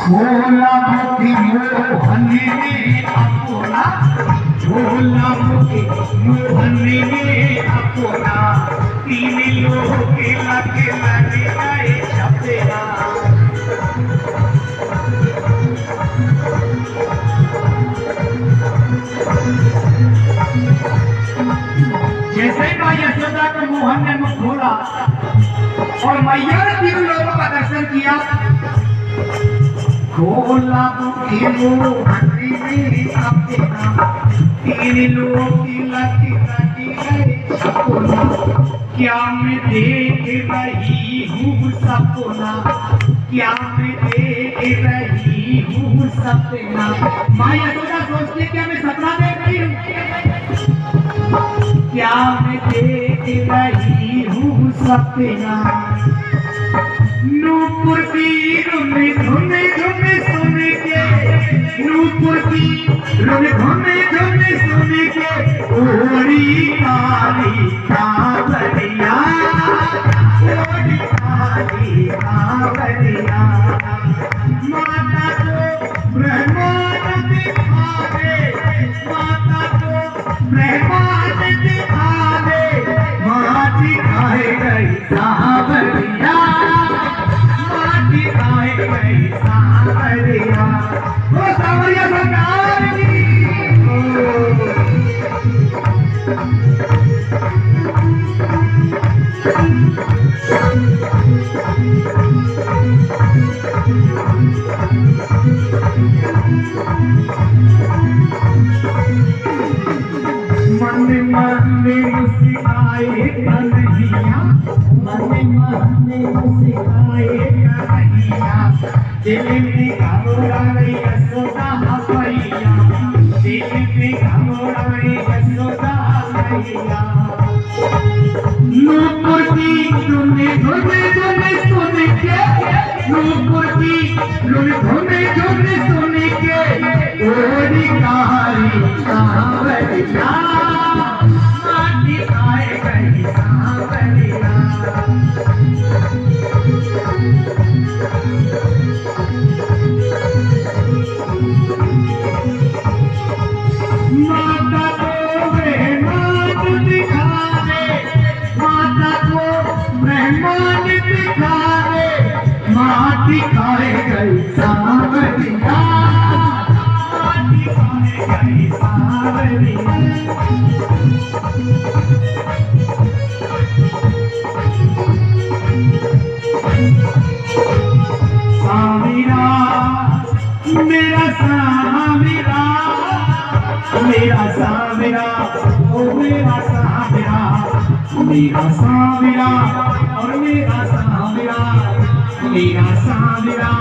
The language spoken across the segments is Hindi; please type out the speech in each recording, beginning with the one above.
झोला मुखी मोहनी ने अपना झोला मुखी मोहनी ने अपना तीन लोग के लगे गए छपेरा जैसे मां यशोदा को मोहन ने मुख खोला और मैया ने तीनों लोगों का दर्शन किया। झोला मुखी मोहनी ने अपना तीन लोग के लगे गए छपेरा क्या मैं देख रही हूँ सपना क्या मैं देख रही हूँ सपना। माँ यशोदा सोचती क्या मैं सपना देख रही हूँ क्या मैं देख रही हूँ सपना। नूपुर की रुने धुने धुने सुन के नूपुर की रुने धुने धुने सुन के ओड़ी काली कांवरिया ओड़ी काली कांवरिया माता को ब्रह्मांड दिखावे माता को ब्रह्मांड दिखावे माँ दिखाए गई सांवरिया माँ दिखाए गई सांवरिया वो सांवरिया सरकार की मन मुस्काए कन्हैया मन मुस्काए कन्हैया दिल में घबराए यशोदा मैया दिल में घबराए यशोदा मैया। नूपुर की धुने धुने धुने सुन के नूपुर की धुने धुने सुन के ओड़ी काली कांवरिया माटी खाए गई सांवरिया। माता को ब्रह्मांड दिखावे माता को ब्रह्मांड दिखावे माटी खाए गई सांवरिया माटी खाए गई सांवरिया। सामिरा मेरा सामिरा मेरा सामिरा ओ मेरा सामिरा मेरा सामिरा और मेरा सामिरा मेरा सामिरा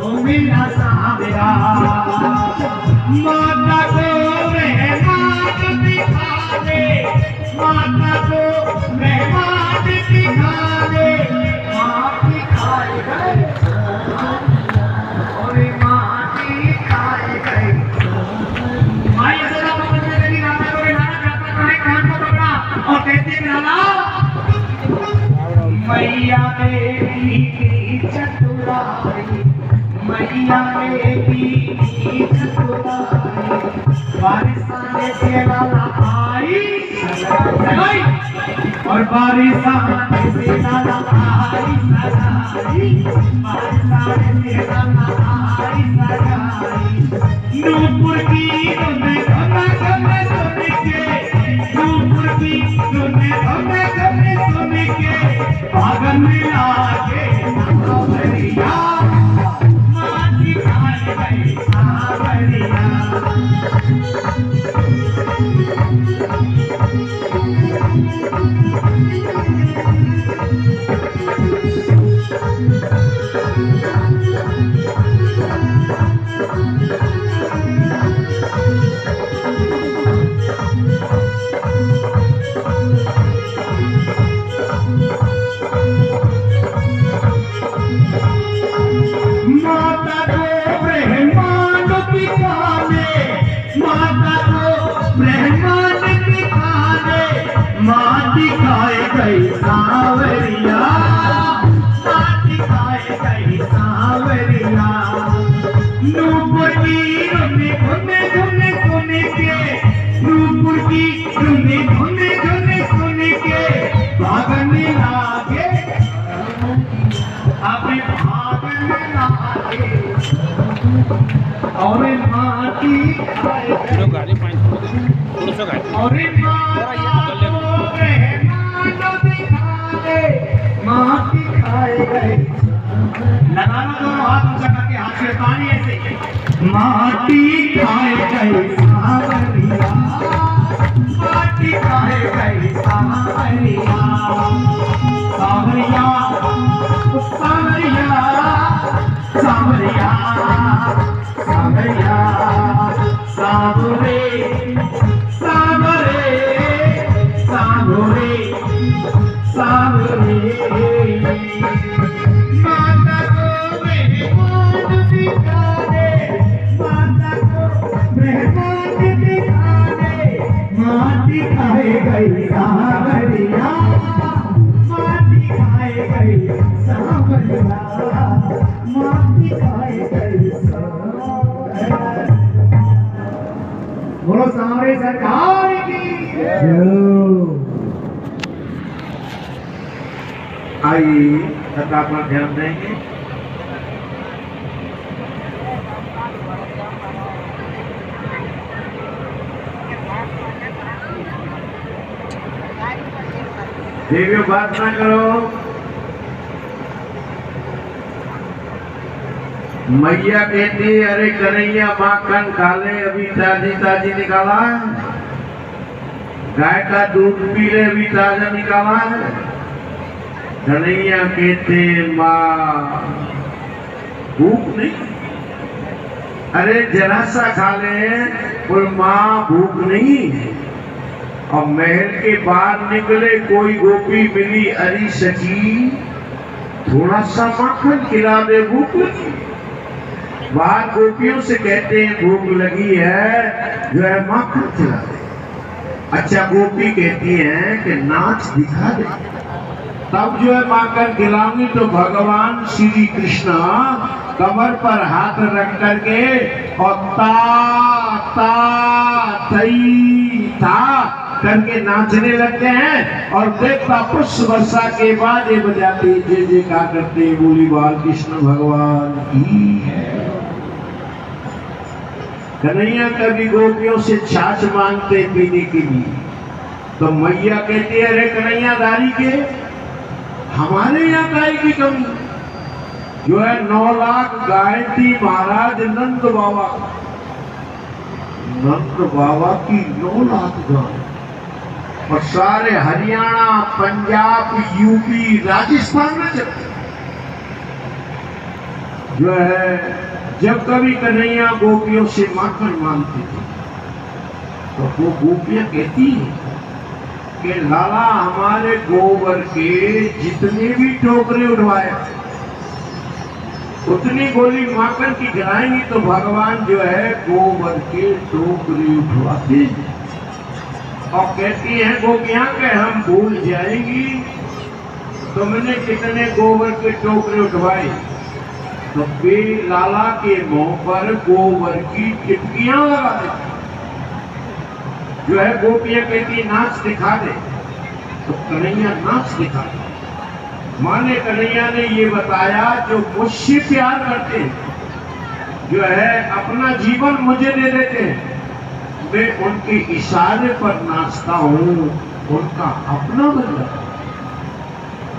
ओ मेरा सामिरा। माता को ब्रह्मांड दिखावे माता को ब्रह्मांड दिखावे माँ दिखाए गए और माँ दिखाए गए। माँ यशोदा पकड़ने लगी राधा को राधा करता है कान को पकड़ा और कहती राधा मैया मेरी चतुराई मैया मेरी चतुराई बारिश आने से लाला आई और बारिश आने से लाला आई बारिश आने से लाला आई नूपुर की तुम्हें धमे धमे सुन के नूपुर की तुम्हें धमे धमे सुन के भागन में आके सावरिया माटी खाए गई सावरिया माटी खाए गई सावरिया माटी खाए गई सावरिया नूपुर की धुने धुने धुने सुन के नूपुर की धुने धुने धुने सुन के भागने लागे अभी भागने लागे और माटी खाए और माटी खाए गए लगाना दोनों हाथ ऊंचा करके हाथ में पानी ऐसे माटी खाए गए सावरिया माटी खाए गए सावरिया सावरिया सावरिया सावरिया सावरिया सावरे सावरे सावरे सावरे माता को मेहमान दिखा दे माता को मेहमान दिखा दे माटी खाए गई सावरिया माटी खाए गई सावरिया माटी खाए गई सावरिया बोलो सांवरे सरकार की आइए कथा पर ध्यान देंगे। देवियों बात ना करो मैया कहती अरे कन्हैया माखन खा ले अभी ताजी ताजी निकाला है गाय का दूध पी ले अभी ताजा निकाला है कन्हैया कहते माँ भूख नहीं अरे जरा सा खा ले और माँ भूख नहीं और महल के बाहर निकले कोई गोपी मिली अरे सखी थोड़ा सा माखन खिला दे भूख लगी बाहर गोपियों से कहते हैं भूख लगी है जो है माखन खिला दे अच्छा गोपी कहती है कि नाच दिखा दे तब जो है माखन खिलाऊंगी तो भगवान श्री कृष्ण कमर पर हाथ रख करके और ता ता तई था करके नाचने लगते हैं और देखता पुष्प वर्षा के बाद ये बजाते जे का करते बोली बाल कृष्ण भगवान की कन्हैया कभी गोपियों से छाछ मांगते पीने के लिए तो मैया कहती है अरे कन्हैया दारी के हमारे यहाँ गाय की कमी जो है 9 लाख गाय थी महाराज नंद बाबा की 9 लाख गाय और सारे हरियाणा पंजाब यूपी राजस्थान में चलते जो है जब कभी कन्हैया गोपियों से माखन मांगती थी तो वो गोपियां कहती है कि लाला हमारे गोबर के जितने भी टोकरे उठवाए उतनी गोली माखन की गिराएंगी तो भगवान जो है गोबर के टोकरे उठवाते और कहती हैं गोपियां के हम भूल जाएंगी तुमने कितने गोबर के टोकरे उठवाए तो लाला के मुंह पर गोबर की टिपकियां लगा देती जो है गोपियां कहती नाच दिखा दे, तो कन्हैया नाच दिखा दे। माने कन्हैया ने ये बताया जो मुझसे प्यार करते हैं, जो है अपना जीवन मुझे दे देते हैं, मैं उनके इशारे पर नाचता हूँ, उनका अपना बन जाता हूं।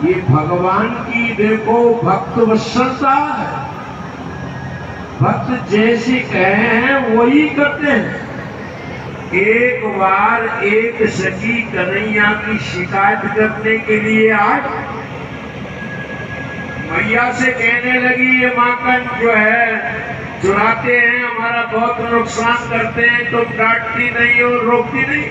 ये भगवान की देखो भक्त वत्सलता है। भक्त जैसे कहे हैं वही करते हैं। एक बार एक सखी कन्हैया की शिकायत करने के लिए आज मैया से कहने लगी, ये माखन जो है चुराते हैं, हमारा बहुत नुकसान करते हैं, तुम डांटती नहीं और रोकती नहीं।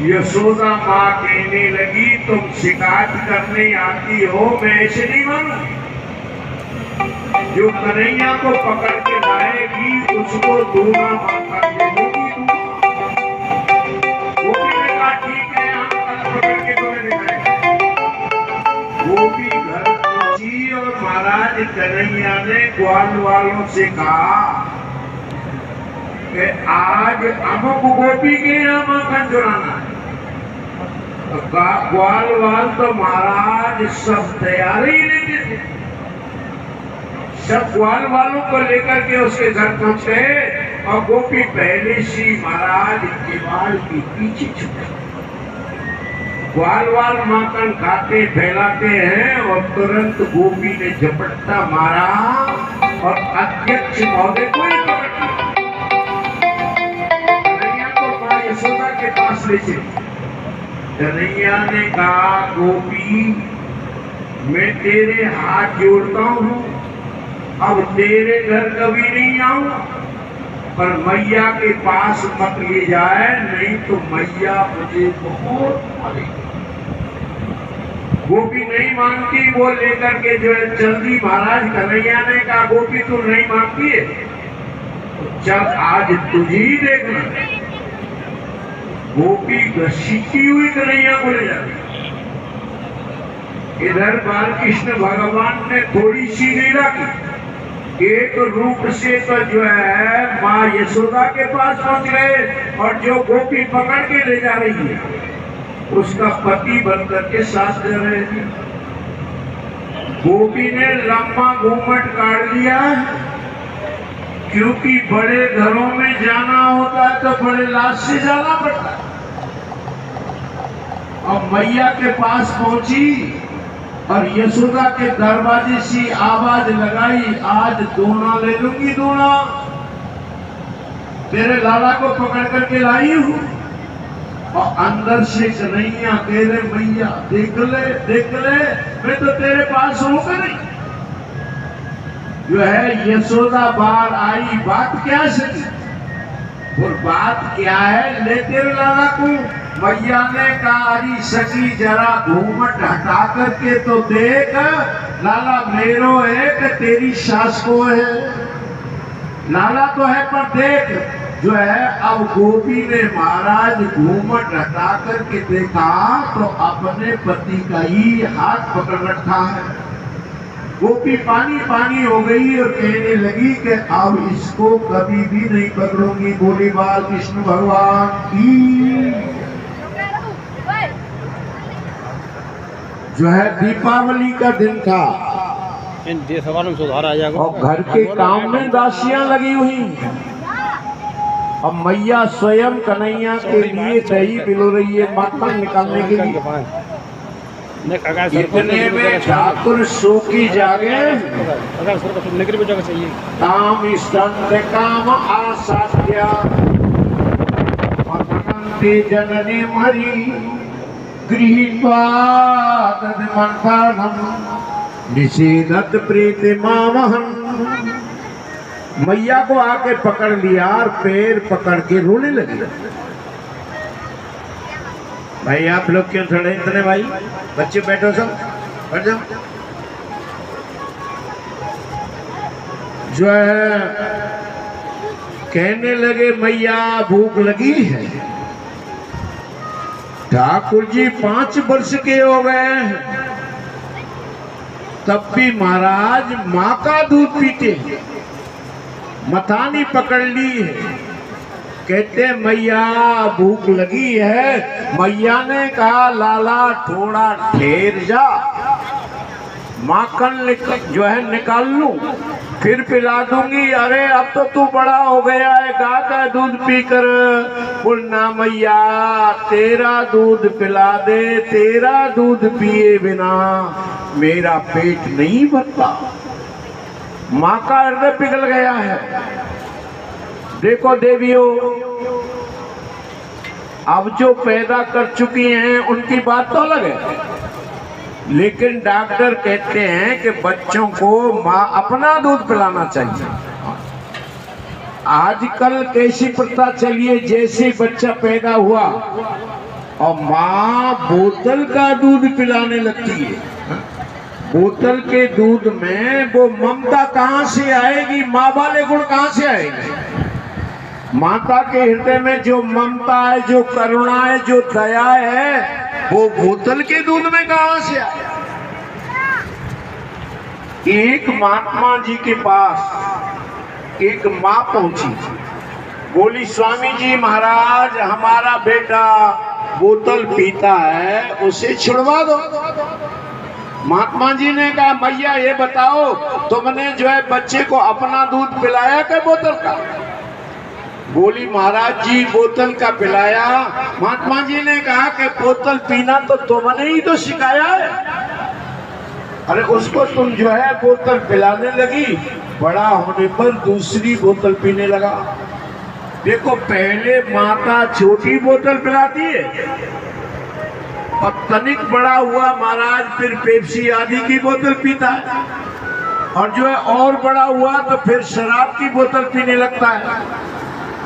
यशोदा माँ कहने लगी, तुम शिकायत करने आती हो, मैं ऐसे नहीं मानू। जो कन्हैया को पकड़ के लाएगी उसको दूना माखन दे दूंगी। गोपी ने कहा ठीक है, हम कल पकड़ के तुम्हें दिखाएंगे। गोपी घर पहुंची और महाराज कन्हैया ने ग्वाल वालों से कहा कि आज अमुक गोपी के यहाँ माखन चुराना है। तो ग्वाल वाल तो महाराज सब तैयारी लेते थे, सब ग्वाल वालों को लेकर के उसके घर पहुंच गए और गोपी पहले से महाराज दीवार के पीछे छुपे। ग्वाल वाल माखन खाते फैलाते हैं और तुरंत गोपी ने झपट्टा मारा और अध्यक्ष महोदय को ही पकड़ लिया। कन्हैया को मां यशोदा के पास ले चली। कन्हैया ने कहा, गोपी मैं तेरे हाथ जोड़ता हूँ, अब तेरे घर कभी नहीं आऊंगा, पर मैया के पास मत ले जाए, नहीं तो मैया मुझे बहुत मारेगी। गोपी नहीं मानती, वो लेकर के जो है जल्दी महाराज कन्हैया ने कहा, गोपी तू नहीं मानती है तो चल आज तुझे ही देखना। गोपी घसीटी हुई कन्हैया को ले जाती। इधर बालकृष्ण भगवान ने थोड़ी सी लीला की। एक रूप से तो जो है माँ यशोदा के पास पहुंच गए और जो गोपी पकड़ के ले जा रही है उसका पति बनकर के साथ दे रहे थे। गोपी ने लंबा घूमट काट लिया, क्योंकि बड़े घरों में जाना होता है तो बड़े लाश से जाना पड़ता है। अब मैया के पास पहुंची और यशोदा के दरवाजे से आवाज लगाई, आज दोना ले लूंगी, दोना तेरे लाला को पकड़ करके लाई हूं। और अंदर से कन्हैया कह रहे, मैया देख ले मैं तो तेरे पास हूं नहीं। जो है यशोदा बाहर आई, बात क्या सकी और बात क्या है, ले तेरे लाला को। मैया ने कहा, अरे सखी जरा घूमट हटा करके तो देख, लाला मेरो है कि तेरी सास को है। लाला तो है पर देख जो है। अब गोपी ने महाराज घूमट हटा करके देखा तो अपने पति का ही हाथ पकड़ रखा है। गोपी पानी पानी हो गई और कहने लगी कि अब इसको कभी भी नहीं पकड़ूंगी। बोली बालकृष्ण भगवान की। जो है दीपावली का दिन था और घर के काम में दासियां लगी हुई। अब मैया स्वयं कन्हैया के लिए दही पिलो रही है माखन निकालने के लिए। इतने में ठाकुर सो की जागे, काम स्तंभ काम आसाध्या जननी मरी गृहीत्वा तद्मन्थनम् निषेधत प्रीतिमावहम्। मैया को आके पकड़ लिया और पैर पकड़ के रोने लगी। भाई आप लोग क्यों खड़े इतने, भाई बच्चे बैठो, सब बैठ जाओ। जो है कहने लगे, मैया भूख लगी है। ठाकुर जी 5 वर्ष के हो गए हैं, तब भी महाराज माँ का दूध पीते हैं। मथानी पकड़ ली है कहते मैया भूख लगी है। मैया ने कहा लाला थोड़ा ठहर जा, माखन जो है निकाल लूं फिर पिला दूंगी। अरे अब तो तू बड़ा हो गया है, गाय का दूध पीकर। बोलना मैया तेरा दूध पिला दे, तेरा दूध पिए बिना मेरा पेट नहीं भरता। माँ का हृदय पिघल गया है। देखो देवियों, अब जो पैदा कर चुकी हैं उनकी बात तो अलग है, लेकिन डॉक्टर कहते हैं कि बच्चों को माँ अपना दूध पिलाना चाहिए। आजकल कैसी प्रथा चली है, जैसे बच्चा पैदा हुआ और माँ बोतल का दूध पिलाने लगती है। बोतल के दूध में वो ममता कहाँ से आएगी, माँ वाले गुण कहाँ से आएंगे। माता के हृदय में जो ममता है, जो करुणा है, जो दया है, वो बोतल के दूध में कहां से आए। एक महात्मा जी के पास एक माँ पहुंची, बोली स्वामी जी महाराज हमारा बेटा बोतल पीता है, उसे छुड़वा दो। महात्मा जी ने कहा भैया ये बताओ तुमने जो है बच्चे को अपना दूध पिलाया क्या बोतल का। बोली महाराज जी बोतल का पिलाया। महात्मा जी ने कहा कि बोतल पीना तो तुमने ही तो सिखाया है, अरे उसको तुम जो है बोतल पिलाने लगी, बड़ा होने पर दूसरी बोतल पीने लगा। देखो पहले माता छोटी बोतल पिलाती है और तनिक बड़ा हुआ महाराज फिर पेप्सी आदि की बोतल पीता है, और जो है और बड़ा हुआ तो फिर शराब की बोतल पीने लगता है।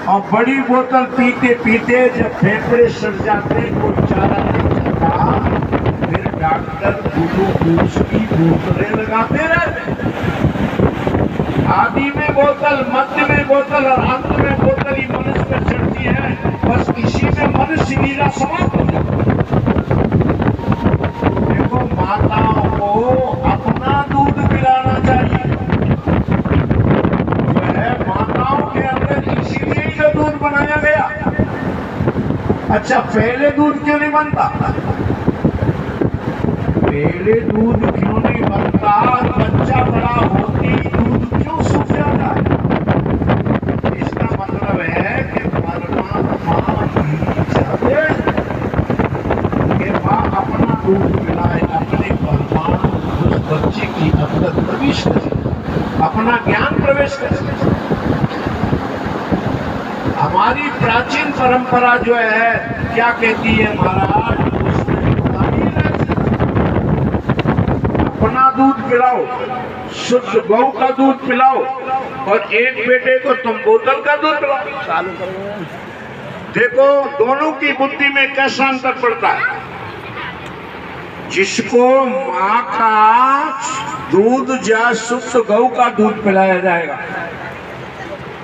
और बड़ी बोतल पीते पीते जब फेफड़े सड़ जाते वो चारा नहीं चलता, फिर डॉक्टर ग्लूकोज की बोतलें लगाते रहते। आदि में बोतल, मध्य में बोतल और अंत में बोतल ही मनुष्य पर चढ़ती है। बस इसी में मनुष्य लीला समाप्त हो जाती है। देखो माताओं को अपना दूध पिलाना चाहिए, जो है माताओं के अंदर इसीलिए ही तो दूध बनाया गया। अच्छा पहले दूध क्यों नहीं बनता, पहले दूध क्यों नहीं बनता, बच्चा बड़ा होती दूध क्यों सूख जाता है। इसका मतलब है कि परमात्मा चाहते कि माँ अपना दूध पिलाए, अपने परमाणु उस बच्चे की अंदर प्रवेश करे, अपना ज्ञान प्रवेश करे। हमारी प्राचीन परंपरा जो है क्या कहती है महाराज, अपना दूध पिलाओ, शुद्ध गौ का दूध पिलाओ, और एक बेटे को तुम बोतल का दूध पिलाओ। चालू करो। देखो दोनों की बुद्धि में कैसा अंतर पड़ता है। जिसको माँ का दूध या शुद्ध गौ का दूध पिलाया जाएगा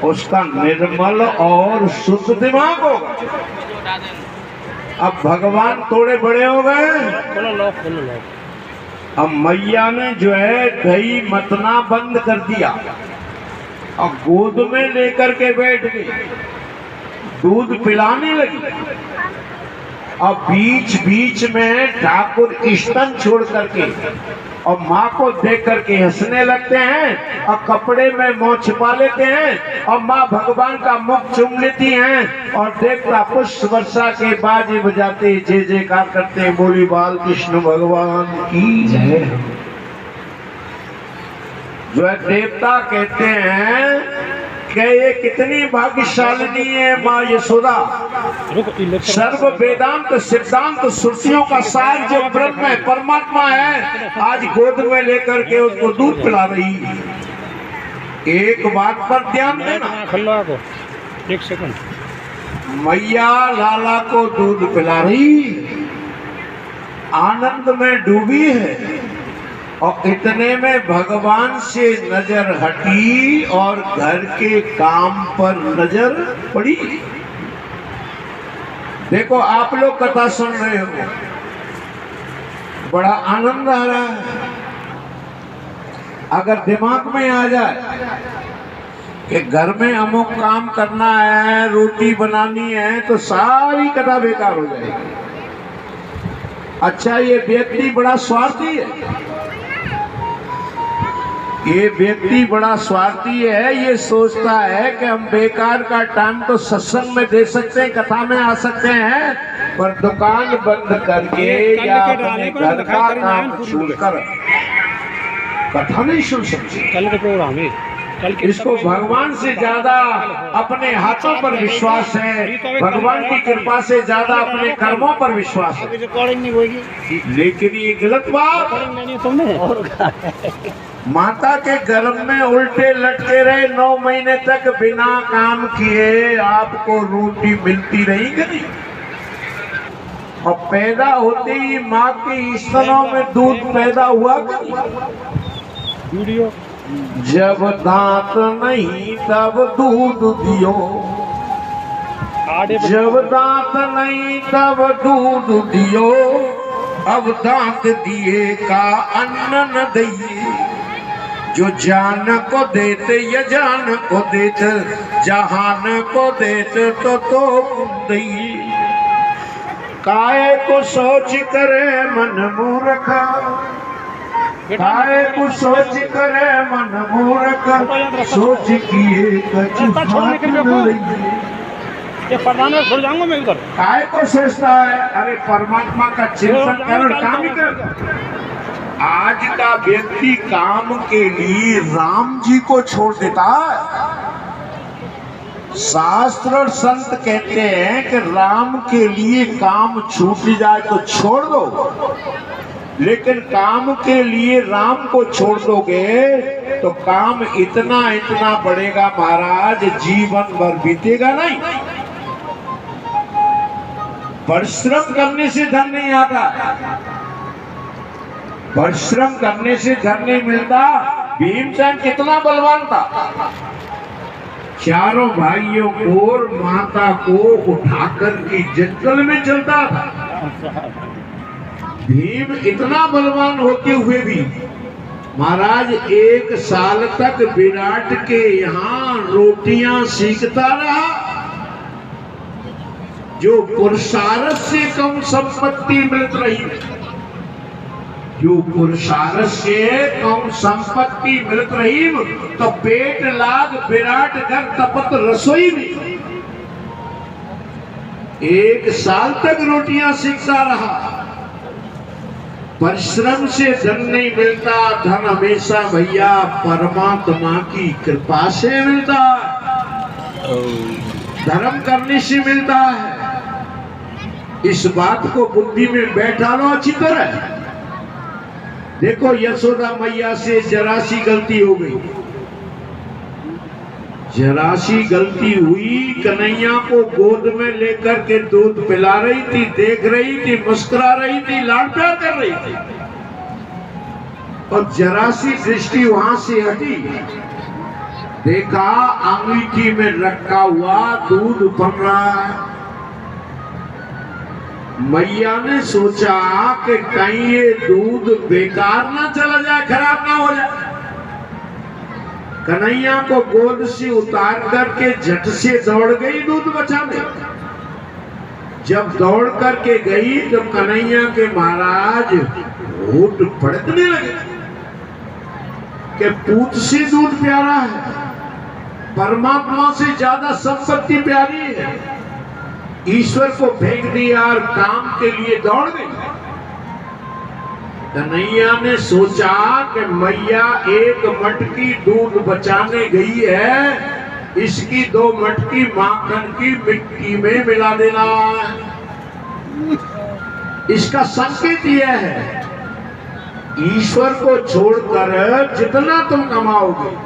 उसका निर्मल और शुद्ध दिमाग होगा। अब भगवान थोड़े बड़े हो गए, अब मैया ने जो है दही मतना बंद कर दिया और गोद में लेकर के बैठ गई, दूध पिलाने लगी। और बीच बीच में ठाकुर स्तन छोड़ करके और माँ को देख करके हंसने लगते हैं और कपड़े में मुंह छिपा लेते हैं और माँ भगवान का मुख चूम लेती हैं और देखता पुष्प वर्षा के बाजे बजाते जय जयकार करते हैं, बोली बाल कृष्ण भगवान की जय। जो है देवता कहते हैं कि ये कितनी भाग्यशालिनी है माँ यशोदा। सर्व वेदांत सिद्धांत श्रुतियों का सार जो ब्रह्म है, परमात्मा है, आज गोद में लेकर के उसको दूध पिला रही है। एक बात पर ध्यान देना, एक सेकंड, मैया लाला को दूध पिला रही, आनंद में डूबी है, और इतने में भगवान से नजर हटी और घर के काम पर नजर पड़ी। देखो आप लोग कथा सुन रहे हो, बड़ा आनंद आ रहा है। अगर दिमाग में आ जाए कि घर में अमुक काम करना है, रोटी बनानी है, तो सारी कथा बेकार हो जाएगी। अच्छा, ये व्यक्ति बड़ा स्वार्थी है, ये व्यक्ति बड़ा स्वार्थी है। ये सोचता है कि हम बेकार का टाइम तो सत्संग में दे सकते हैं, कथा में आ सकते हैं, पर दुकान बंद करके या अपने घर का काम छोड़कर कथा नहीं सुन सकते। कल का प्रोग्राम है, इसको भगवान से ज्यादा अपने हाथों पर विश्वास है, भगवान की कृपा से ज्यादा अपने कर्मों पर विश्वास है। रिकॉर्डिंग नहीं होगी, लेकिन ये गलत बात। माता के गर्भ में उल्टे लटके रहे 9 महीने तक बिना काम किए, आपको रोटी मिलती रही कि नहीं? और पैदा होते ही माँ के स्तनों में दूध पैदा हुआ कि नहीं? वीडियो जब दांत नहीं तब दूध दियो, जब दांत नहीं तब दूध दियो, अब दांत दिए का अन्न न दिए। जो जान को देते या जान को देते, जहान को देते तो दिए। काहे को सोच करे मन मूर्ख, काहे को सोच करे मन मूर्ख, सोच किए कछु हाथ न लइए। ये प्रधान में छोड़ जाऊंगा मैं उधर। काहे को सोचता है? अरे परमात्मा का चिंतन कर, काम ही कर। आज का व्यक्ति काम के लिए राम जी को छोड़ देता है। शास्त्र और संत कहते हैं कि राम के लिए काम छूट जाए तो छोड़ दो, लेकिन काम के लिए राम को छोड़ दोगे तो काम इतना इतना बढ़ेगा महाराज, जीवन भर बीतेगा नहीं। परिश्रम करने से धन नहीं आता, परिश्रम करने से धन नहीं मिलता। भीमसेन कितना बलवान था, चारों भाइयों को और माता को उठाकर के जंगल में चलता था। भीम इतना बलवान होते हुए भी महाराज 1 साल तक विराट के यहाँ रोटियां सीखता रहा। जो पुरुषार्थ से कम संपत्ति मिल रही, जो पुरुषार्थ से कम संपत्ति मिल रही, तो पेट लाग विराट घर तपत रसोई में 1 साल तक रोटियां सीखता रहा। परिश्रम से धन नहीं मिलता, धन हमेशा भैया परमात्मा की कृपा से मिलता है, धर्म करने से मिलता है। इस बात को बुद्धि में बैठा लो अच्छी तरह। देखो यशोदा मैया से जरा सी गलती हो गई, जरा सी गलती हुई। कन्हैया को गोद में लेकर के दूध पिला रही थी, देख रही थी, मुस्कुरा रही थी, लाड प्यार कर रही थी, और जरा सी दृष्टि वहां से हटी, देखा अंगीठी में रखा हुआ दूध बन रहा है। मैया ने सोचा कि कहीं ये दूध बेकार ना चला जाए, खराब ना हो जाए। कन्हैया को गोद से उतार करके झट से दौड़ गई दूध बचाने। जब दौड़ करके गई तो कन्हैया के महाराज होठ फड़कने लगे कि पूत से दूध प्यारा है, परमात्मा से ज्यादा संपत्ति प्यारी है। ईश्वर को फेंक दिया और काम के लिए दौड़ गई। कन्हैया ने सोचा कि मैया 1 मटकी दूध बचाने गई है, इसकी 2 मटकी माखन की मिट्टी में मिला देना। इसका संकेत यह है, ईश्वर को छोड़कर जितना तुम कमाओगे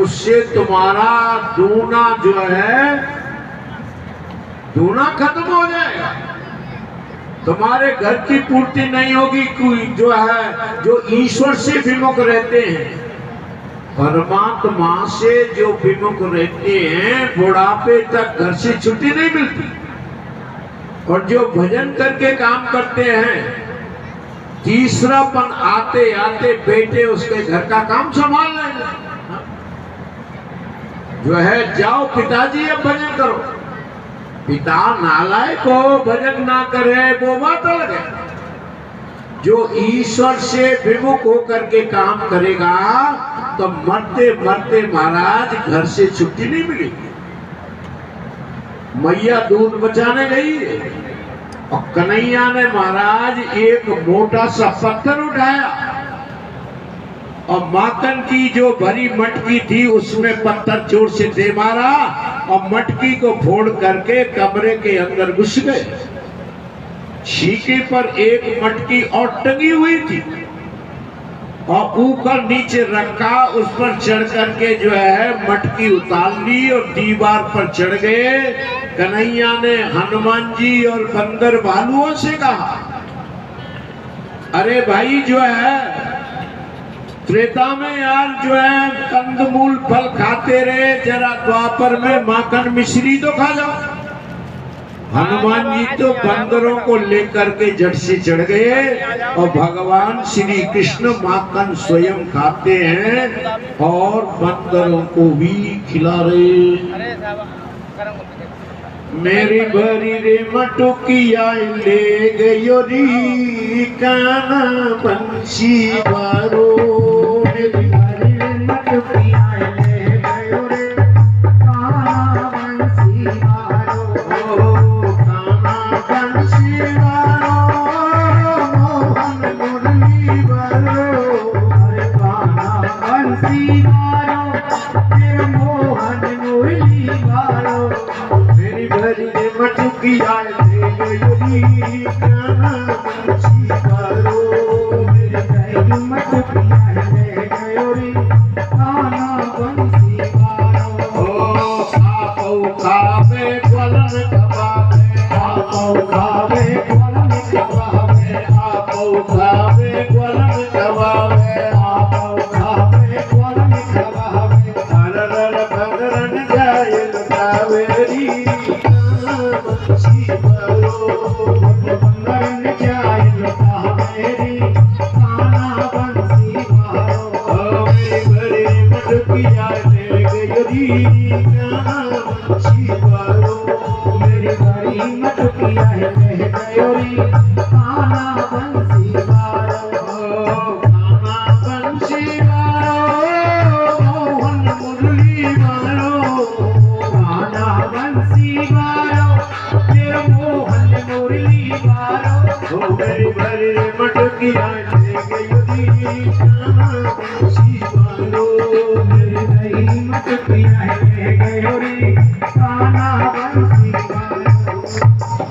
उससे तुम्हारा दूना जो है दूना खत्म हो जाएगा। तुम्हारे घर की पूर्ति नहीं होगी। कोई जो है, जो ईश्वर से विमुख रहते हैं, परमात्मा से जो विमुख रहते हैं, बुढ़ापे तक घर से छुट्टी नहीं मिलती। और जो भजन करके काम करते हैं, तीसरापन आते आते बेटे उसके घर का काम संभाल लेंगे। जो है जाओ पिताजी अब भजन करो। पिता नालायक हो, भजन ना करे वो बात अलग है। जो ईश्वर से विमुख होकर के काम करेगा तो मरते मरते महाराज घर से छुट्टी नहीं मिलेगी। मैया दूध बचाने गई और कन्हैया ने महाराज एक मोटा सा पत्थर उठाया और माखन की जो भरी मटकी थी उसमें पत्थर जोर से दे मारा और मटकी को फोड़ करके कमरे के अंदर घुस गए। छीके पर एक मटकी और टंगी हुई थी और ऊपर नीचे रखा, उस पर चढ़ करके जो है मटकी उतार ली और दीवार पर चढ़ गए। कन्हैया ने हनुमान जी और बंदर भालुओं से कहा, अरे भाई जो है त्रेता में यार जो है कंदमूल फल खाते रहे, जरा द्वापर में माखन मिश्री तो खा जाओ। हनुमान जी तो बंदरों को लेकर के जड़ से चढ़ गए और भगवान श्री कृष्ण माखन स्वयं खाते हैं और बंदरों को भी खिला रहे। मेरी भरी रे मटुकिया ले गयो री काना बंशी बारो। मेरी भरी रे मटुकिया ले गयो रे काना बंशी बारो। मेरी भरी रे मटुकिया ले गयो री काना बंशी बारो। मेरी भरी मटुकिया ले गयो री काना बंशी बारो। ओ खाओ खावे ग्वालन कबावे, आओ खावे ग्वालन कबावे, आओ खावे ग्वालन कबावे, आओ खावे ग्वालन कबावे। हरर भगरन जायल कावेरी काना बंशी बारो। बंदरन जायल कावेरी काना बंशी बारो। ओ मेरी भरी मटुकिया ले गयो री काना बंशी बारो। मेरी भरी मटुकिया ले गयो री काना बंशी बारो। काना बंशी बारो, मोहन मुरली बारो। काना बंशी बारो, तेरा मोहन मुरली बारो। ओ मेरी भरी मटुकिया ले गयो री काना बंशी बारो। मेरी भरी मटुकिया ले गयो री काना बंशी बारो।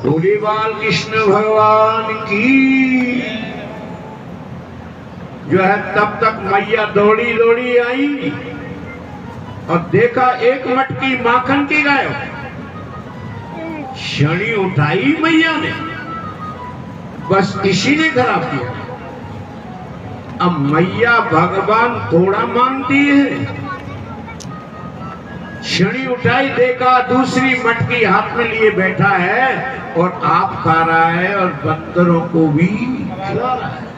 धूलीवाल कृष्ण भगवान की जो है। तब तक मैया दौड़ी दौड़ी आई और देखा एक मटकी माखन की गायब। छड़ी उठाई मैया ने, बस इसी ने खराब किया। अब मैया भगवान थोड़ा मानती है। छड़ी उठाई, देखा दूसरी मटकी हाथ में लिए बैठा है और आप खा रहा है और बंदरों को भी खिला रहा है।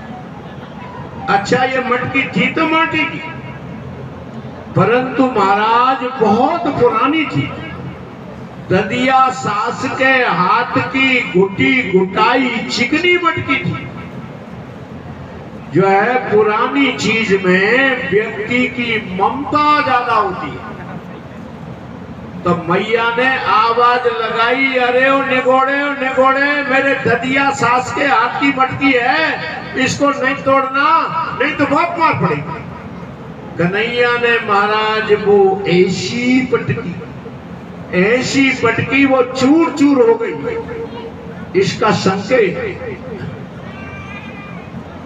अच्छा ये मटकी थी तो माटी की, परंतु महाराज बहुत पुरानी थी। ददिया सास के हाथ की घुटी घुटाई चिकनी मटकी थी। जो है पुरानी चीज में व्यक्ति की ममता ज्यादा होती है। तो मैया ने आवाज लगाई, अरे ओ निगोड़े मेरे ददिया सास के हाथ की मटकी है, इसको नहीं तोड़ना नहीं तो बहुत मार पड़ेगी। कन्हैया ने महाराज वो ऐसी पटकी वो चूर चूर हो गई। इसका संकेत,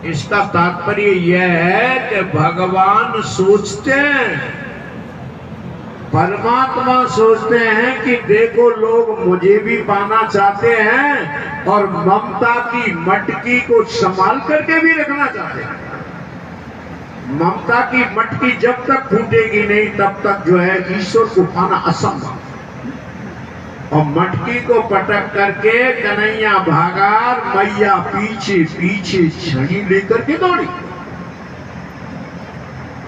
इसका तात्पर्य यह है कि भगवान सोचते हैं, परमात्मा सोचते हैं कि देखो लोग मुझे भी पाना चाहते हैं और ममता की मटकी को संभाल करके भी रखना चाहते हैं। ममता की मटकी जब तक फूटेगी नहीं तब तक जो है ईश्वर को पाना असंभव। और मटकी को पटक करके कन्हैया भागा, मैया पीछे पीछे छड़ी लेकर के दौड़ी।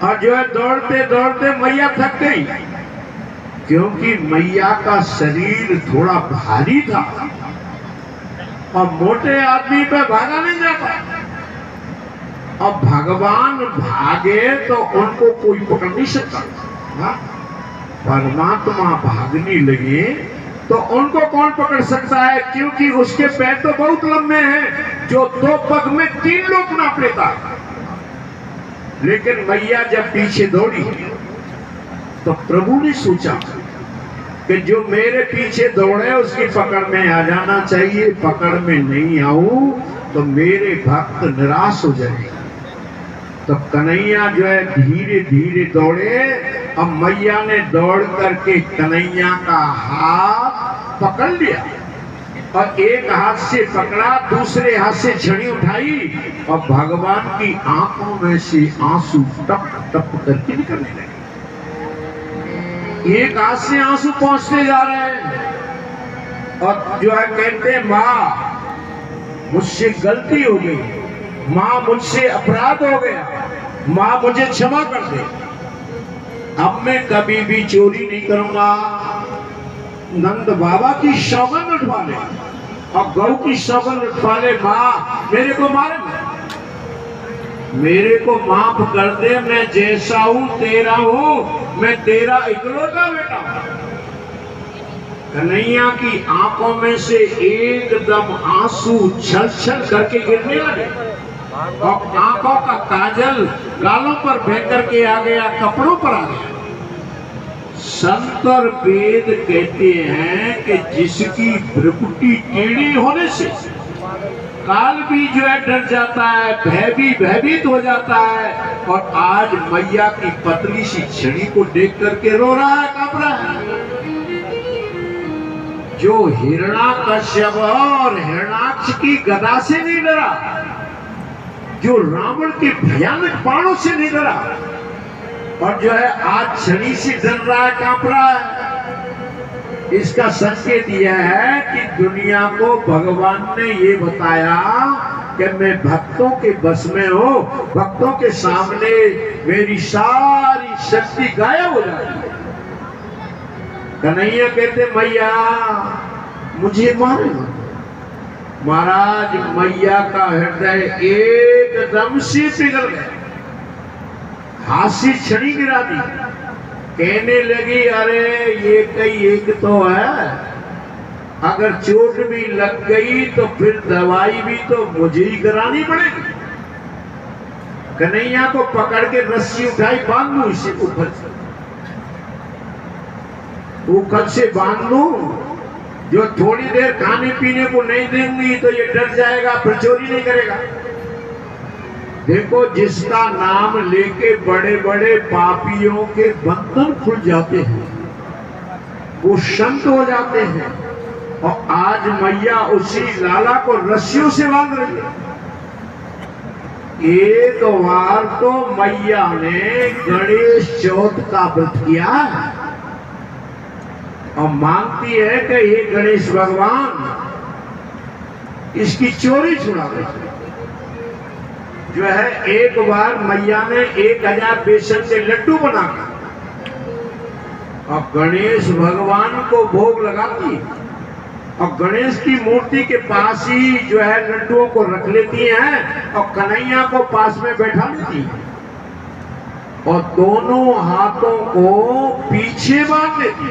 और जो है दौड़ते दौड़ते मैया थक गई क्योंकि मैया का शरीर थोड़ा भारी था और मोटे आदमी पे भागा नहीं जाता। अब भगवान भागे तो उनको कोई पकड़ नहीं सकता। हाँ? परमात्मा भागने लगे तो उनको कौन पकड़ सकता है, क्योंकि उसके पैर तो बहुत लंबे हैं, जो 2 पग में 3 लोग नाप लेता। लेकिन मैया जब पीछे दौड़ी तो प्रभु ने सोचा कि जो मेरे पीछे दौड़े उसकी पकड़ में आ जाना चाहिए, पकड़ में नहीं आऊं तो मेरे भक्त निराश हो जाएंगे। तो कन्हैया जो है धीरे धीरे दौड़े। अब मैया ने दौड़ करके कन्हैया का हाथ पकड़ लिया और एक हाथ से पकड़ा, दूसरे हाथ से छड़ी उठाई और भगवान की आंखों में से आंसू टप टप करके निकलने लगे। एक हाथ से आंसू पहुंचते जा रहे हैं और जो है कहते हैं माँ मुझसे गलती हो गई, माँ मुझसे अपराध हो गया, माँ मुझे क्षमा कर दे, अब मैं कभी भी चोरी नहीं करूंगा। नंद बाबा की सौगंध उठवा ले और गौ की सौगंध उठवा ले, माँ मेरे को मारे, मेरे को माफ कर दे, मैं जैसा हूं तेरा हूं, मैं तेरा इकलौता बेटा हूं। कन्हैया की आंखों में से एकदम आंसू छल छल करके गिरने लगे और आंखों का काजल गालों पर बह करके आ गया, कपड़ों पर आ गया। संत और वेद कहते हैं कि जिसकी भ्रुकुटी टेढ़ी होने से काल भी जो है डर जाता है, भय भी भयभीत हो जाता है। और आज मैया की पतली सी छड़ी को देख करके रो रहा है, कांप रहा है। जो हिरण्याकश्यप और हिरण्याक्ष की गदा से नहीं डरा, जो रावण के भयानक बाणों से नहीं डरा, और जो है आज छड़ी से डर रहा है, कांप रहा है, इसका संकेत यह है कि दुनिया को भगवान ने ये बताया कि मैं भक्तों के बस में हूं, भक्तों के सामने मेरी सारी शक्ति गायब हो जाती है। कन्हैया कहते मैया मुझे मारे। महाराज मैया का हृदय एकदम से पिघल गया, हाथी छड़ी गिरा दी, कहने लगी अरे ये कई एक तो है, अगर चोट भी लग गई तो फिर दवाई भी तो मुझे ही करानी पड़ेगी। कन्हैया को पकड़ के रस्सी उठाई, बांध लू इसे ऊपर से, ऊपर से बांध लू, जो थोड़ी देर खाने पीने को नहीं देंगी तो ये डर जाएगा, फिर चोरी नहीं करेगा। देखो जिसका नाम लेके बड़े बड़े पापियों के बंधन खुल जाते हैं, वो संत हो जाते हैं। और आज मैया उसी लाला को रस्सियों से बांध रही है। एक बार तो मैया ने गणेश चौथ का व्रत किया है और मांगती है कि ये गणेश भगवान इसकी चोरी छुड़ा दे। जो है एक बार मैया ने 1000 बेसन के लड्डू बनाकर और गणेश भगवान को भोग लगाती और गणेश की मूर्ति के पास ही जो है लड्डुओं को रख लेती हैं और कन्हैया को पास में बैठा लेती और दोनों हाथों को पीछे बांध लेती।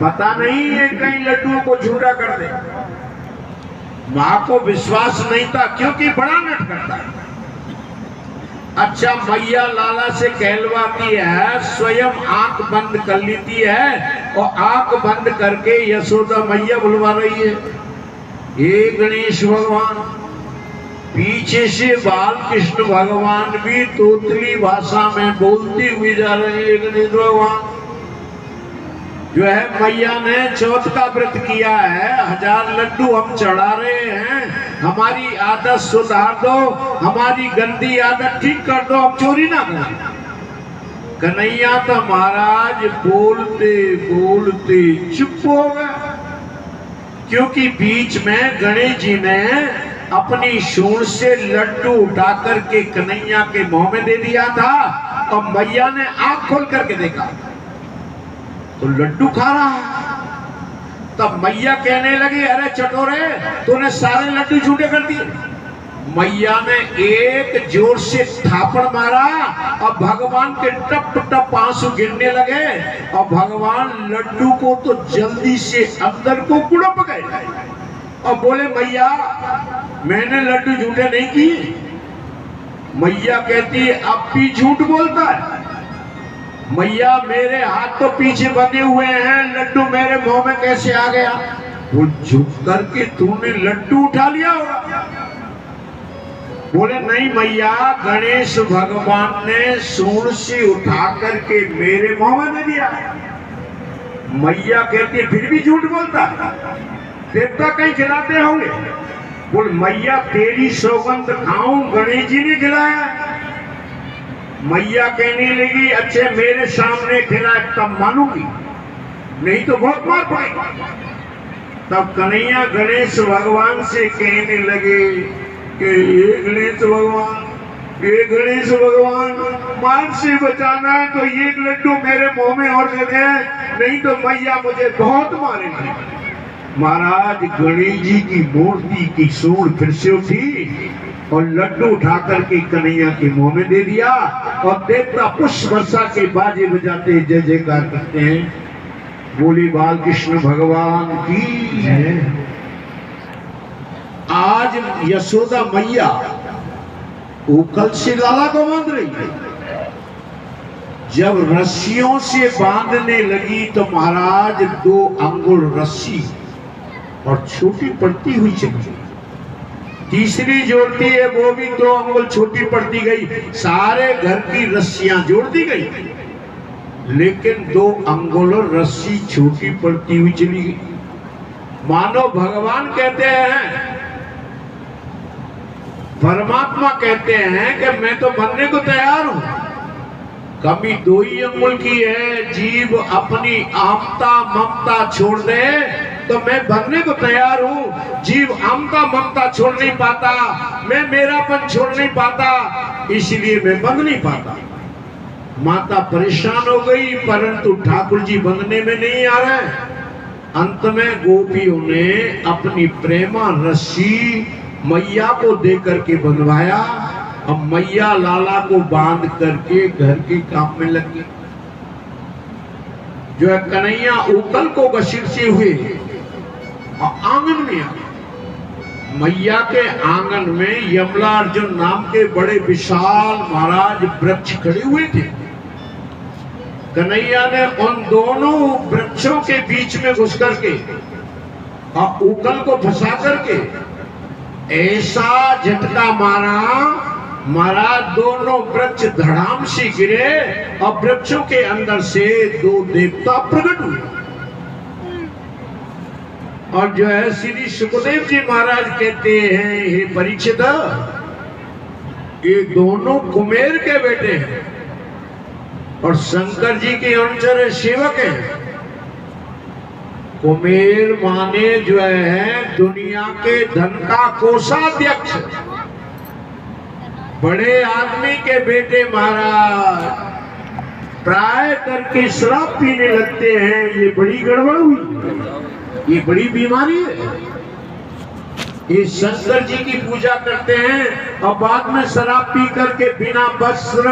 पता नहीं है कहीं लड्डुओं को झूठा कर दे। मां को विश्वास नहीं था क्योंकि बड़ा नट करता है। अच्छा मैया लाला से कहलवाती है, स्वयं आंख बंद कर लेती है और आंख बंद करके यशोदा मैया बुलवा रही है, हे गणेश भगवान। पीछे से बाल कृष्ण भगवान भी तोतली भाषा में बोलती हुई जा रहे हैं, गणेश भगवान। जो है मैया ने चौथ का व्रत किया है, 1000 लड्डू हम चढ़ा रहे हैं, हमारी आदत सुधार दो, हमारी गंदी आदत ठीक कर दो, अब चोरी ना करें। कन्हैया तो महाराज बोलते बोलते चुप हो गए, क्योंकि बीच में गणेश जी ने अपनी सूंड से लड्डू उठा करके कन्हैया के मुंह में दे दिया था और मैया ने आंख खोल करके देखा तो लड्डू खा रहा है। तब मैया कहने लगी, अरे चटोरे, तूने सारे लड्डू झूठे कर दिए। मैया ने एक जोर से थापड़ मारा और भगवान के टप टप आंसू गिरने लगे और भगवान लड्डू को तो जल्दी से अंदर को कुड़प गए और बोले, मैया मैंने लड्डू झूठे नहीं किए। मैया कहती है, अब भी झूठ बोलता है। मैया मेरे हाथ तो पीछे बंधे हुए हैं, लड्डू मेरे मुंह में कैसे आ गया? वो झुक करके तूने लड्डू उठा लिया होगा। बोले, नहीं मैया, गणेश भगवान ने सूंड से उठा करके मेरे मुंह में दे दिया। मैया कहती है, फिर भी झूठ बोलता है, देवता कहीं खिलाते होंगे। बोल, मैया तेरी सौगंध खाऊं, गणेश जी ने खिलाया। मैया कहने लगी, अच्छे मेरे सामने खिलाए तब मानूंगी, नहीं तो बहुत मार पड़ेगी। तब कन्हैया गणेश भगवान से कहने लगे कि ये गणेश भगवान, मार से बचाना है तो एक लड्डू मेरे मुंह में और दे दे, नहीं तो मैया मुझे बहुत मारेगी। महाराज गणेश जी की मूर्ति की सूंड फिर से उठी और लड्डू उठा करके कन्हैया के मुंह में दे दिया और देवता पुष्प वर्षा के बाजे बजाते जय जयकार करते हैं। बोली बाल कृष्ण भगवान की जय। आज यशोदा मैया उकल से लाला को बांध रही है। जब रस्सियों से बांधने लगी तो महाराज 2 अंगुल रस्सी और छोटी पड़ती हुई चली। तीसरी जोड़ती है, वो भी 2 अंगुल छोटी पड़ती गई। सारे घर की रस्सियां जोड़ दी गई, लेकिन 2 अंगुल रस्सी छोटी पड़ती हुई चली गई। मानो भगवान कहते हैं, परमात्मा कहते हैं कि मैं तो बनने को तैयार हूं, कमी 2 ही अंगुल की है। जीव अपनी आमता ममता छोड़ दे तो मैं बनने को तैयार हूं। जीव आमता ममता छोड़ नहीं पाता, मैं मेरापन छोड़ नहीं पाता, इसलिए मैं बंध नहीं पाता। माता परेशान हो गई, परंतु ठाकुर जी बंधने में नहीं आ रहे। अंत में गोपियों ने अपनी प्रेमा रस्सी मैया को दे करके बंधवाया और मैया लाला को बांध करके घर के काम में लगी। जो है कन्हैया उकल को घसीटते हुए और आंगन में आ। मैया के आंगन में यमला अर्जुन नाम के बड़े विशाल महाराज वृक्ष खड़े हुए थे। कन्हैया ने उन दोनों वृक्षों के बीच में घुस करके और उकल को फंसा करके ऐसा झटका मारा, महाराज दोनों वृक्ष धड़ाम से गिरे और वृक्षों के अंदर से 2 देवता प्रकट हुए। और जो है श्री सुखदेव जी महाराज कहते हैं, हे परीक्षित, ये दोनों कुमेर के बेटे हैं और शंकर जी के अनुचर सेवक हैं। कुमेर माने जो है दुनिया के धन का कोषाध्यक्ष, बड़े आदमी के बेटे महाराज प्राय करके शराब पीने लगते हैं। ये बड़ी गड़बड़ हुई, ये बड़ी बीमारी है। ये शंकर जी की पूजा करते हैं और बाद में शराब पी करके बिना वस्त्र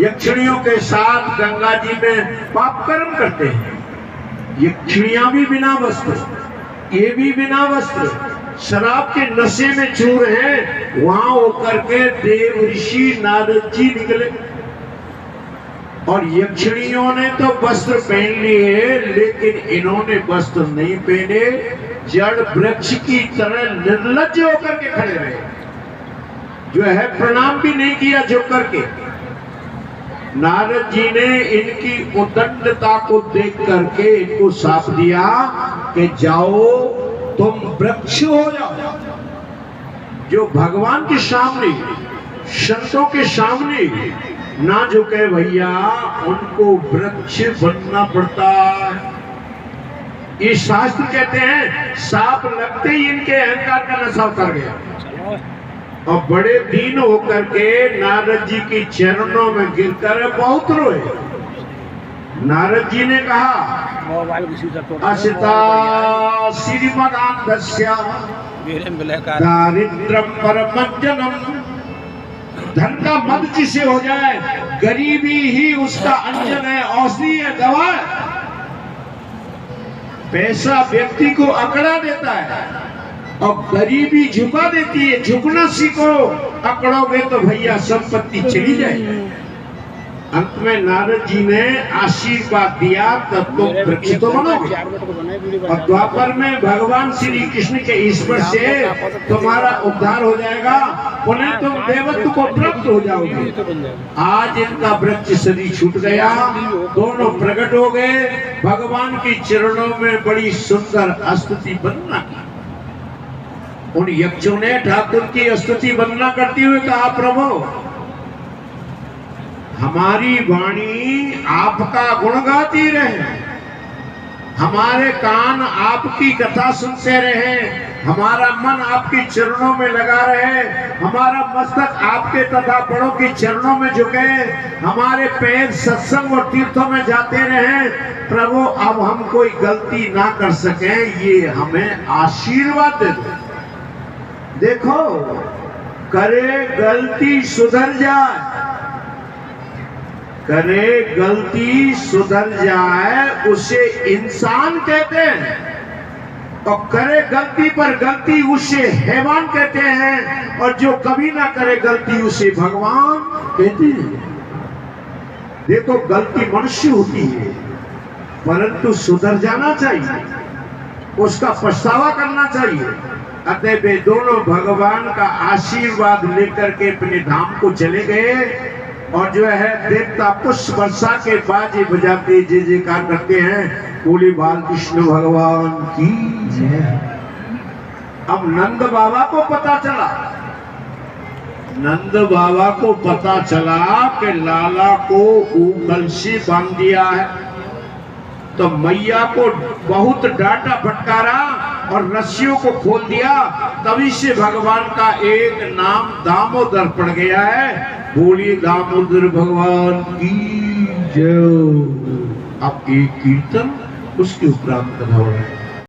यक्षिणियों के साथ गंगा जी में पाप कर्म करते हैं। यक्षिणियां भी बिना वस्त्र, ये भी बिना वस्त्र, शराब के नशे में चूर हैं। वहां होकर के देव ऋषि नारद जी निकले और यक्षिणियों ने तो वस्त्र पहन लिए, लेकिन इन्होंने वस्त्र नहीं पहने, जड़ वृक्ष की तरह निर्लज्ज होकर के खड़े रहे। जो है प्रणाम भी नहीं किया झुक करके। नारद जी ने इनकी उद्दंडता को देख करके इनको साफ दिया कि जाओ तुम वृक्ष हो जाओ। जो भगवान के सामने, संतों के सामने ना झुके भैया, उनको वृक्ष बनना पड़ता है। ये शास्त्र कहते हैं, साप लगते ही इनके अहंकार का नशा उतर गया और बड़े दीन होकर के नारद जी के चरणों में गिरकर बहुत रोए। नारद जी ने कहा, मोबाइल किसी का तोड़ अशिता श्रीमदानंदस्य दारिद्र्यम परमज्जनम। धन का मद जिसे हो जाए, गरीबी ही उसका अंजन है, औषधि है, दवा है। पैसा व्यक्ति को अकड़ा देता है और गरीबी झुका देती है। झुकना सीखो, अकड़ोगे तो भैया संपत्ति चली जाएगी। अंत में नारद जी ने आशीर्वाद दिया, तब तो वृक्ष तो बनोगे। और द्वापर में भगवान श्री कृष्ण के ईश्वर से तुम्हारा उद्धार हो जाएगा, पुनः तुम देवत्व को प्राप्त हो जाओगे। आज इनका वृक्ष सदी छूट गया, दोनों प्रकट हो गए। भगवान के चरणों में बड़ी सुंदर स्तुति वंदना की। उन यक्षों ने ठाकुर की स्तुति वंदना करते हुए कहा, प्रभु हमारी वाणी आपका गुण गाती रहे, हमारे कान आपकी कथा सुनते रहे, हमारा मन आपके चरणों में लगा रहे, हमारा मस्तक आपके तथा बड़ों के चरणों में झुके, हमारे पैर सत्संग और तीर्थों में जाते रहे। प्रभु अब हम कोई गलती ना कर सके, ये हमें आशीर्वाद दे दो। देखो, करे गलती सुधर जाए, करे गलती सुधर जाए उसे इंसान कहते हैं, और करे गलती पर गलती उसे हैवान कहते हैं, और जो कभी ना करे गलती उसे भगवान कहते हैं। देखो, गलती मनुष्य होती है, परंतु सुधर जाना चाहिए, उसका पछतावा करना चाहिए। अतः वे दोनों भगवान का आशीर्वाद लेकर के अपने धाम को चले गए, और जो है देवता पुष्प वर्षा के बाजे बजाते जय जयकार करते हैं, बोले बालकृष्ण भगवान की जय। अब नंद बाबा को पता चला, नंद बाबा को पता चला कि लाला को ऊपर से बांध दिया है, तो मैया को बहुत डांटा फटकारा और रस्सियों को खोल दिया। तभी से भगवान का एक नाम दामोदर पड़ गया है। बोलिए दामोदर भगवान की जय। अब एक कीर्तन उसके उपरांत कथा हो रहा है।